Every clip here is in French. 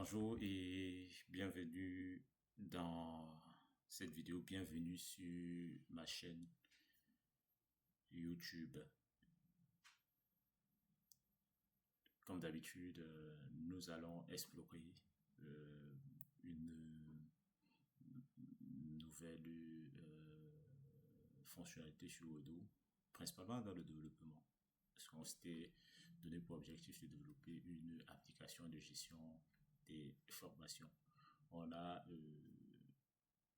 Bonjour et bienvenue dans cette vidéo, bienvenue sur ma chaîne YouTube. Comme d'habitude, nous allons explorer une nouvelle fonctionnalité sur Odoo, principalement dans le développement. Parce qu'on s'était donné pour objectif de développer une application de gestion des formations. On a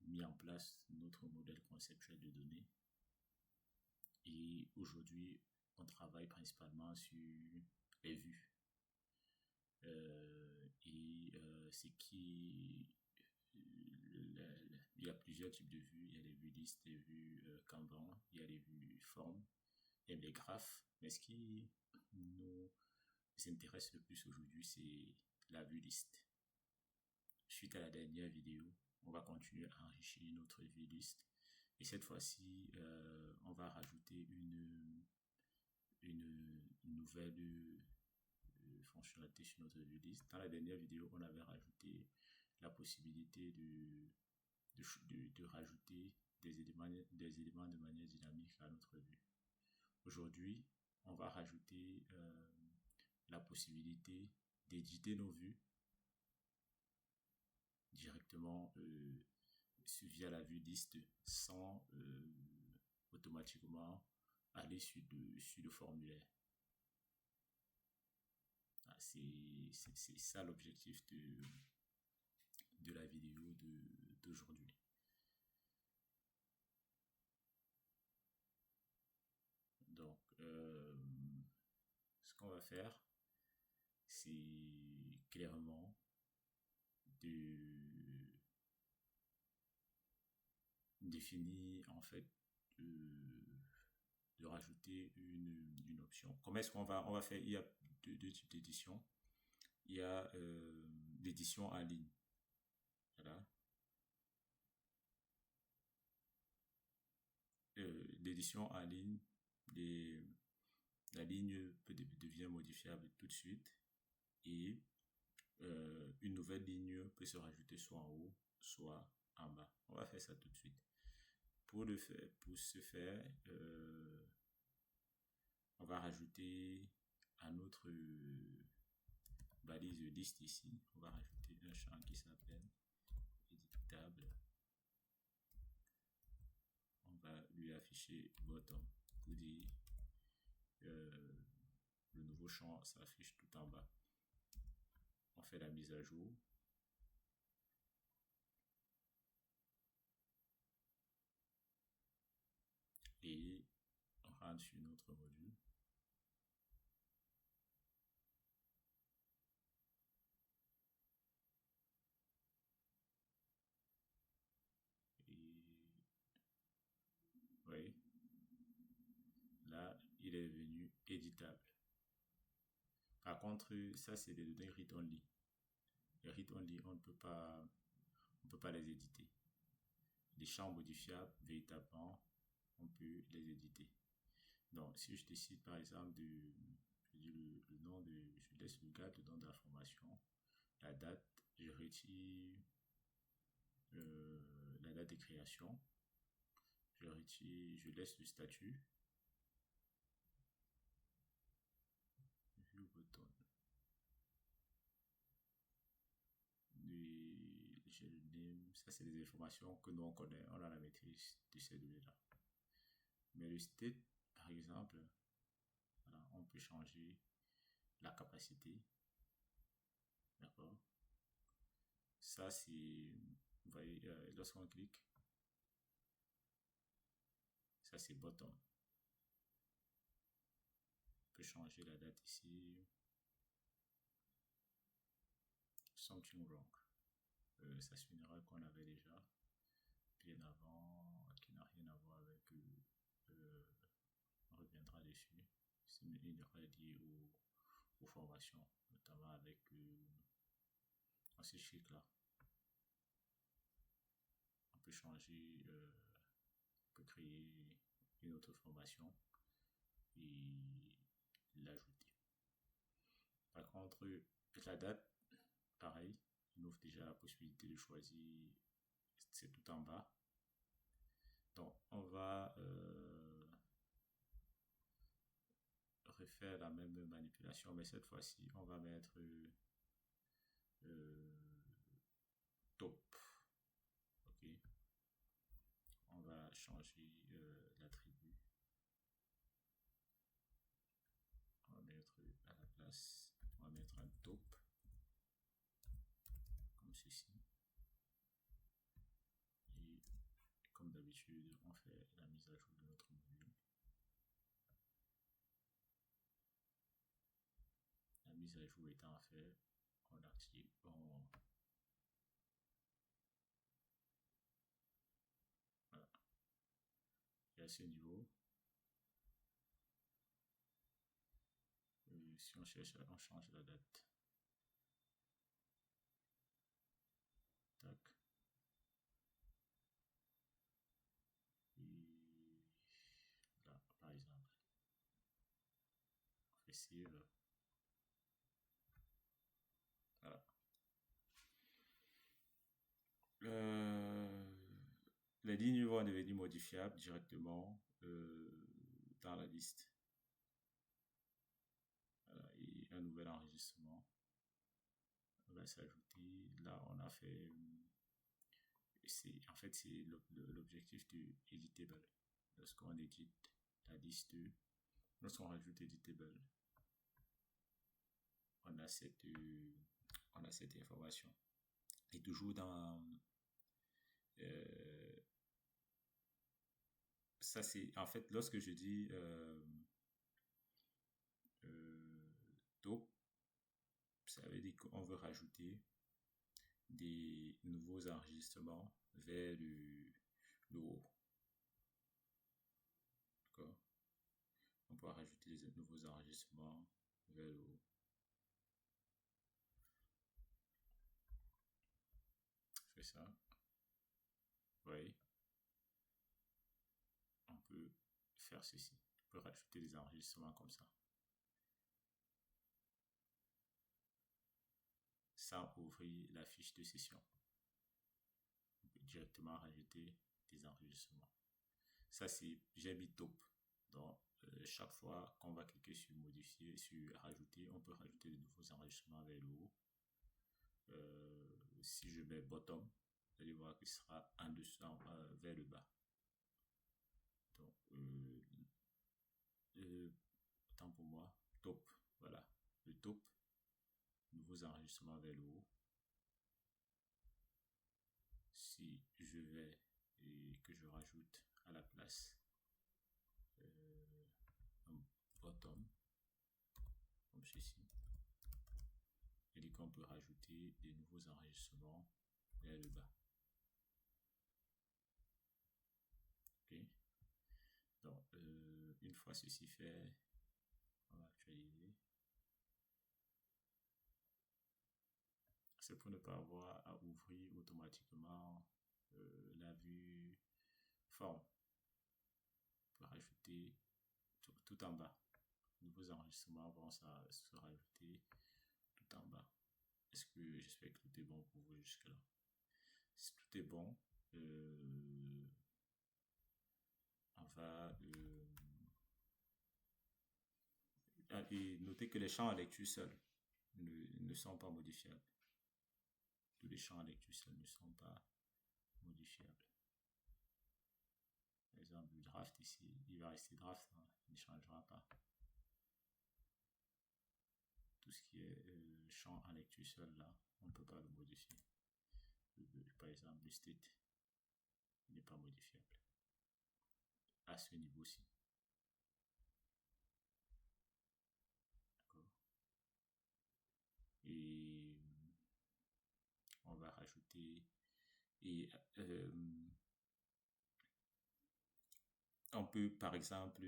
mis en place notre modèle conceptuel de données et aujourd'hui on travaille principalement sur les vues il y a plusieurs types de vues. Il y a les vues listes, les vues Kanban, il y a les vues formes, il y a les graphes, mais ce qui nous intéresse le plus aujourd'hui, c'est la vue liste. Suite à la dernière vidéo, on va continuer à enrichir notre vue liste. Et cette fois-ci, on va rajouter une nouvelle fonctionnalité sur notre vue liste. Dans la dernière vidéo, on avait rajouté la possibilité de rajouter des éléments de manière dynamique à notre vue. Aujourd'hui, on va rajouter la possibilité d'éditer nos vues directement via la vue liste sans automatiquement aller sur le formulaire. C'est ça l'objectif de la vidéo d'aujourd'hui. Donc, ce qu'on va faire, c'est clairement de définir en fait de rajouter une option. Comment est-ce qu'on va faire? Il y a deux types d'édition. Il y a l'édition en ligne. Voilà. L'édition en ligne, la ligne devient modifiable tout de suite et une nouvelle ligne peut se rajouter soit en haut, soit en bas. On va faire ça tout de suite. Pour ce faire, on va rajouter à notre balise liste ici, on va rajouter un champ qui s'appelle éditable. On va lui afficher bottom pour dire le nouveau champ s'affiche tout en bas. On fait la mise à jour. Et on rentre sur notre module. Et oui, là, il est devenu éditable. Par contre, ça, c'est des données read-only. Les read-only, on ne peut pas les éditer. Les champs modifiables, véritablement, on peut les éditer. Donc, si je décide, par exemple, le nom je laisse le garde le nom de la formation, la date, je retire la date de création, je laisse le statut, view button, j'ai le name, ça c'est des informations que nous on connaît, on a la maîtrise de ces données-là. Mais le state, par exemple, voilà, on peut changer la capacité, d'accord? Ça c'est, vous voyez, lorsqu'on clique, ça c'est bottom. On peut changer la date ici. Something wrong. Ça c'est une erreur qu'on avait déjà bien avant, qui n'a rien à voir avec on reviendra dessus. C'est une erreur liée aux formations, notamment avec ce chiffre là. On peut changer, on peut créer une autre formation et l'ajouter. Par contre, la date, pareil, il offre déjà la possibilité de choisir, c'est tout en bas. Donc, on va refaire la même manipulation, mais cette fois-ci, on va mettre top. Ok. On va changer l'attribut. On va mettre à la place, on va mettre un top, comme ceci. Et comme d'habitude, on fait la mise à jour de notre module. La mise à jour étant faite, on active, voilà. Et à ce niveau, si on cherche, on change la date. Tac. Et là, par exemple, on fait save. Voilà. Les lignes vont devenir modifiables directement dans la liste. Voilà, et un nouvel enregistrement va s'ajouter. Là, on a fait. En fait, c'est l'objectif du editable. Lorsqu'on édite la liste, lorsqu'on rajoute editable, on a cette information. Et toujours dans ça, c'est en fait lorsque je dis top, ça veut dire qu'on veut rajouter des nouveaux enregistrements vers le haut. D'accord? On peut rajouter des nouveaux enregistrements vers le haut. Je fais ça. Oui. On peut faire ceci. On peut rajouter des enregistrements comme ça. Sans ouvrir la fiche de session. On peut directement rajouter des enregistrements. Ça, c'est j'ai mis top. Donc, chaque fois qu'on va cliquer sur modifier, sur rajouter, on peut rajouter de nouveaux enregistrements vers le haut. Si je mets bottom, vous allez voir qu'il sera en dessous, vers le bas. Donc, autant pour moi, top. Voilà, le top. Nouveaux enregistrements vers le haut. Si je vais et que je rajoute à la place un bottom, comme ceci, et dit qu'on peut rajouter des nouveaux enregistrements vers le bas. Ok. Donc, une fois ceci fait, on va actualiser. C'est pour ne pas avoir à ouvrir automatiquement la vue forme. On peut rajouter tout en bas. Nouveaux enregistrements vont se rajouter tout en bas. Est-ce que j'espère que tout est bon pour vous jusque là? Si tout est bon, on va et notez que les champs à lecture seuls ne sont pas modifiables. Tous les champs à lecture seuls ne sont pas modifiables. Par exemple, le draft ici, il va rester draft, hein, il ne changera pas. Tout ce qui est champ à lecture seul là, on ne peut pas le modifier. Par exemple, le state n'est pas modifiable à ce niveau-ci. D'accord. Et on va rajouter et on peut par exemple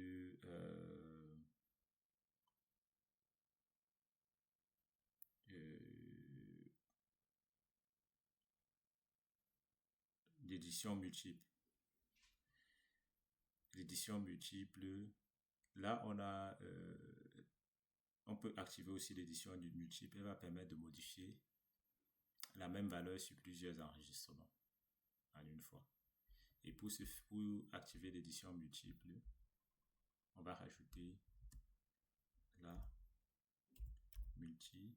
l'édition multiple. L'édition multiple, là on peut activer aussi l'édition multiple. Elle va permettre de modifier la même valeur sur plusieurs enregistrements en une fois. Et pour activer l'édition multiple, on va rajouter la multi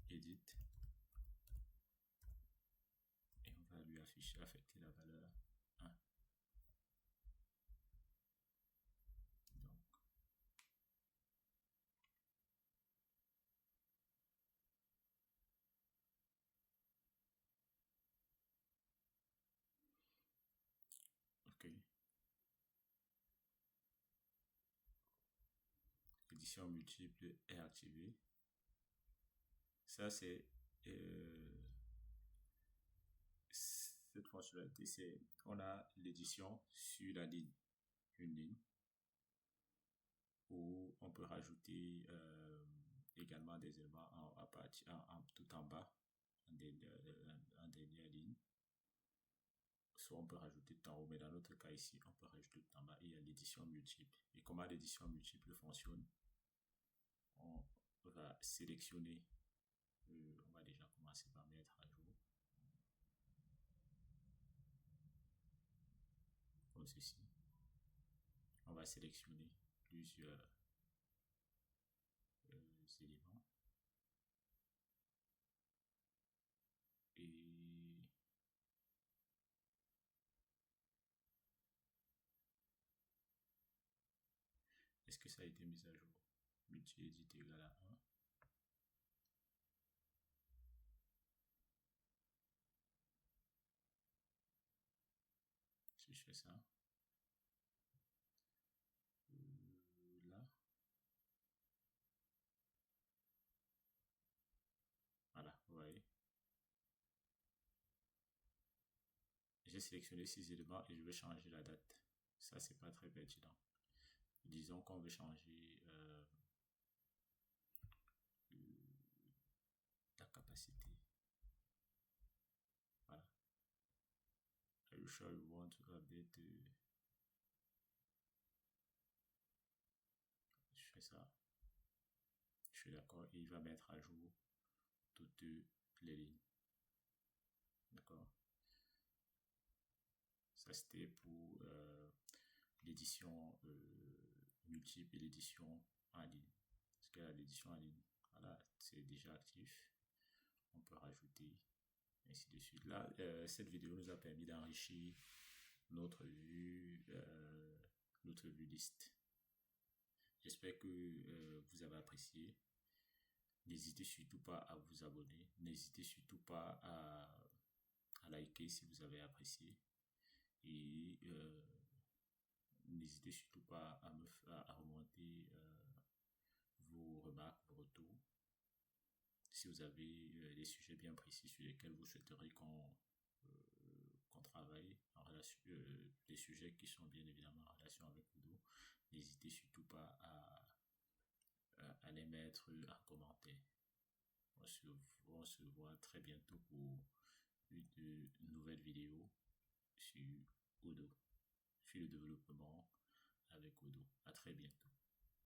edit et on va lui affecter la valeur 1. Donc, ok. Édition multiple est activée. Ça, c'est cette fonctionnalité, c'est on a l'édition sur la ligne, une ligne, où on peut rajouter également des éléments tout en bas, en dernière ligne. Soit on peut rajouter tout en haut, mais dans notre cas ici, on peut rajouter tout en bas. Et il y a l'édition multiple. Et comment l'édition multiple fonctionne? On va sélectionner, on va déjà commencer par mettre à jour, comme ceci. On va sélectionner plusieurs éléments. Et est-ce que ça a été mis à jour? Multi-edit égale à 1. Si je fais ça, là, voilà, vous voyez. J'ai sélectionné 6 éléments et je vais changer la date. Ça, c'est pas très pertinent. Disons qu'on veut changer la capacité. Voilà. Are you sure you want to update Je fais ça. Je suis d'accord. Et il va mettre à jour toutes les lignes. D'accord. Ça, c'était pour l'édition multiple et l'édition en ligne. Parce que l'édition en ligne, voilà, c'est déjà actif. On peut rajouter ainsi de suite. Là, cette vidéo nous a permis d'enrichir notre vue liste. J'espère que vous avez apprécié. N'hésitez surtout pas à vous abonner. N'hésitez surtout pas à liker si vous avez apprécié. Et n'hésitez surtout pas à remonter vos remarques, vos retours. Si vous avez des sujets bien précis sur lesquels vous souhaiteriez qu'on travaille en relation, des sujets qui sont bien évidemment en relation avec Odoo, n'hésitez surtout pas à les mettre en commentaire. On se voit très bientôt pour une nouvelle vidéo sur Odoo, sur le développement avec Odoo. À très bientôt.